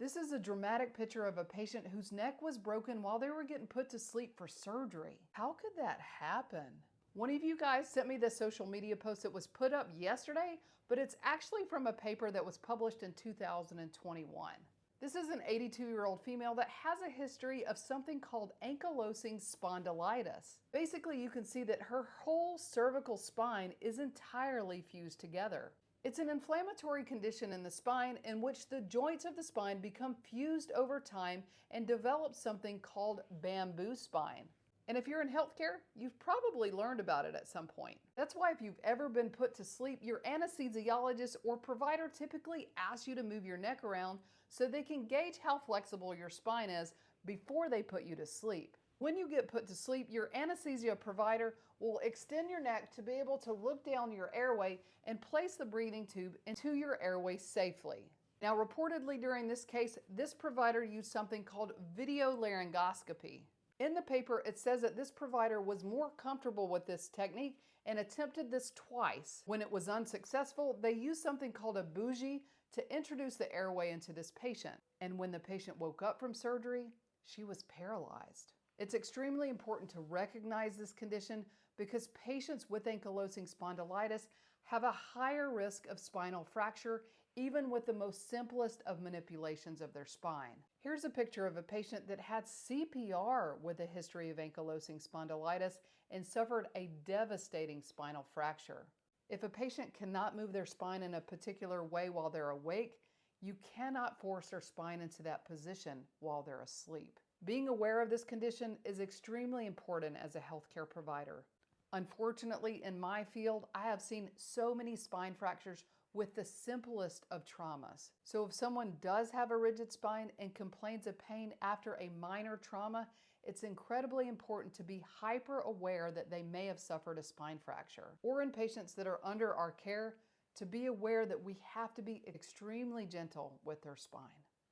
This is a dramatic picture of a patient whose neck was broken while they were getting put to sleep for surgery. How could that happen? One of you guys sent me this social media post that was put up yesterday, but it's actually from a paper that was published in 2021. This is an 82-year-old female that has a history of something called ankylosing spondylitis. Basically, you can see that her whole cervical spine is entirely fused together. It's an inflammatory condition in the spine in which the joints of the spine become fused over time and develop something called bamboo spine. And if you're in healthcare, you've probably learned about it at some point. That's why if you've ever been put to sleep, your anesthesiologist or provider typically asks you to move your neck around so they can gauge how flexible your spine is before they put you to sleep. When you get put to sleep, your anesthesia provider will extend your neck to be able to look down your airway and place the breathing tube into your airway safely. Now, reportedly during this case, this provider used something called video laryngoscopy. In the paper, it says that this provider was more comfortable with this technique and attempted this twice. When it was unsuccessful, they used something called a bougie to introduce the airway into this patient. And when the patient woke up from surgery, she was paralyzed. It's extremely important to recognize this condition because patients with ankylosing spondylitis have a higher risk of spinal fracture even with the most simplest of manipulations of their spine. Here's a picture of a patient that had CPR with a history of ankylosing spondylitis and suffered a devastating spinal fracture. If a patient cannot move their spine in a particular way while they're awake, you cannot force their spine into that position while they're asleep. Being aware of this condition is extremely important as a healthcare provider. Unfortunately, in my field, I have seen so many spine fractures with the simplest of traumas. So if someone does have a rigid spine and complains of pain after a minor trauma, it's incredibly important to be hyper aware that they may have suffered a spine fracture. Or in patients that are under our care, to be aware that we have to be extremely gentle with their spine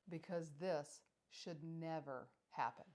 because this should never happen.